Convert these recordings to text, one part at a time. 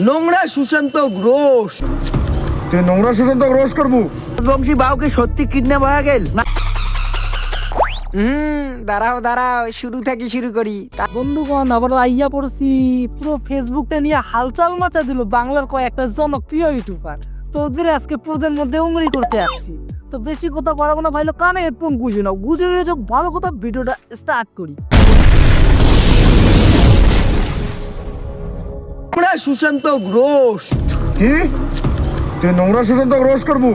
নোংরা সুশান্ত ঘোষ। তুই নোংরা সুশান্ত ঘোষ করবো? বংশী বাউকে সত্যি কিডন্যাপ হয়ে গেল না? দাঁড়াও শুরু থেকে শুরু করি। বন্ধুগণ আবার আইয়া পড়ছি, পুরো ফেসবুকটা নিয়ে হালচাল মাচা দিল বাংলার কয়েকটা জনপ্রিয় ইউটিউবার। তো ওদের আজকে প্রদের মধ্যে উমরি করতে আসছি। তো বেশি কথা বাড়াবো না, ভাইলো কানে হেডফোন গুঁজে নাও, গুঁজে নিয়ে ভালো কথা ভিডিওটা স্টার্ট করি। নোংরা সুশান্ত ঘোষ। কি তুই নোংরা সুশান্ত ঘোষ করবো?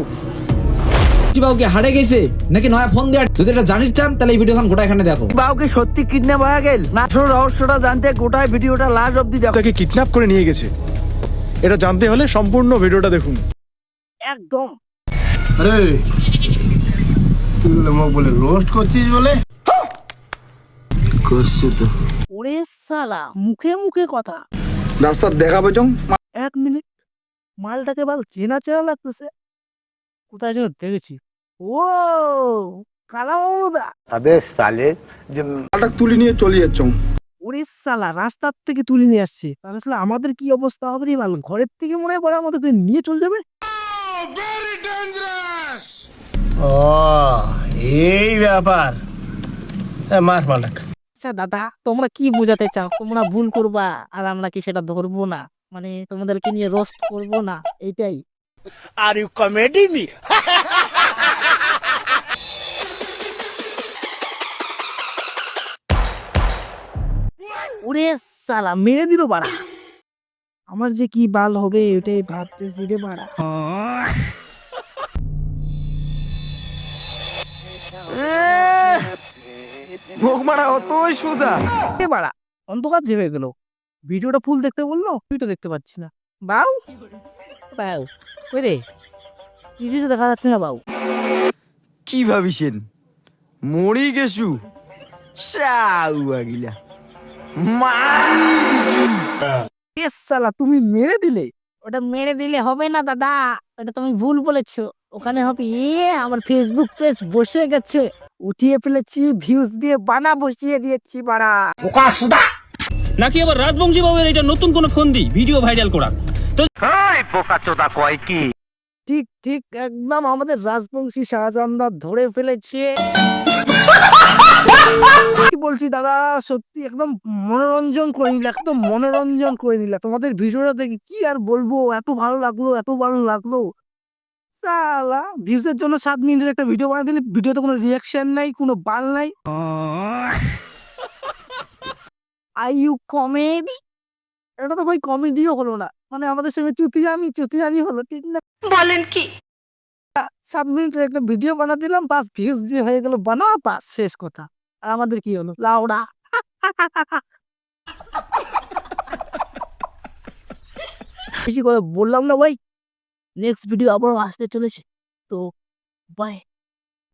বাউকে হারে গেছে নাকি নয়া ফোন দেওয়ার? যদি এটা জানির চান তাহলে এই ভিডিওখান গোটা এখানে দেখো। বাউকে সত্যি কিডন্যাপ হয়ে গেল না? আসল রহস্যটা জানতে গোটায় ভিডিওটা লাস্ট অব্দি দেখো। তাকে কিডন্যাপ করে নিয়ে গেছে, এটা জানতে হলে সম্পূর্ণ ভিডিওটা দেখুন। একদম আরে তুই আমাকে বলে রোস্ট করছিস বলে? করছি তো। ওরে শালা, মুখে মুখে কথা। রাস্তা দেখাবে চং। 1 মিনিট, মালটাকে বাল চেনা চেনা লাগতেছে, কোথায় যেন দেখেছি। ও কালা মামুদা। আটাক তুলি নিয়ে চলে যাচ্ছ। ওরে শালা, রাস্তার থেকে তুলে নিয়ে আসছে, তাহলে শালা আমাদের কি অবস্থা হবে রে বাল? ঘরের থেকে মনে হয় বড় আমাদের নিয়ে চলে যাবে। ও এই ব্যাপার। মার মালাক। আচ্ছা দাদা, তোমরা কি বোঝাতে চাও? তোমরা ভুল করবা আর আমরা কি সেটা ধরবো না? মানে তোমাদেরকে নিয়ে রোস্ট করবো না, এইটাই? Are you comedy me? ওরে শালা, মেরে দিল বাড়া। আমার যে কি বাল হবে ওটাই ভাবতেছি রে বাড়া। মুখ মারা অতই সোজা। এ বাড়া, অন্ধকার যে হয়ে গেল। ভিডিওটা ফুল দেখতে বললো, তুই তো দেখতে পাচ্ছি না। বাউ বাউ, ওই রে, কিছু তো দেখা যাচ্ছে না বাউ। কি ভাবিছেন মরি গেছু? সাউ আগিলা মারি দিছু। এ শালা, তুমি মেরে দিলে। ওটা মেরে দিলে হবে না দাদা, ওটা তুমি ভুল বলেছো। ওখানে হবে আমার ফেসবুক পেজ বসে গেছে, উঠিয়ে ফেলেছি, ভিউজ দিয়ে বানা বসিয়ে দিয়েছি বাড়া। নাকি আবার রাজবংশী বাবুর এটা নতুন কোন ফন্দি ভিডিও ভাইরাল করার? ঠিক ঠিক একদম আমাদের রাজবংশী শাহজাহানদার ধরে ফেলেছে। কি বলছি দাদা, সত্যি একদম মনোরঞ্জন করে নিল, একদম মনোরঞ্জন করে নিল। তোমাদের ভিডিওটা দেখে কি আর বলবো, এত ভালো লাগলো, এত ভালো লাগলো। সালা, ভিউজের জন্য 7 মিনিটের একটা ভিডিও বানিয়ে দিলে, ভিডিওতে কোনো রিয়াকশন নাই, কোনো বাল নাই। আর ইউ কমেডি, এটা তো ভাই কমেডিও হলো না, মানে আমাদের সঙ্গে চুতিয়ামি হলো, ঠিক না? বলেন কি? 7 মিনিটের একটা ভিডিও বানা দিলাম, বাস ভিউজ দিয়ে হয়ে গেল বানা, বাস শেষ কথা। আর আমাদের কি হলো? লাউড়া। বেশি কথা বললাম না ভাই, নেক্সট ভিডিও আবার আসতে চলেছে, তো বাই।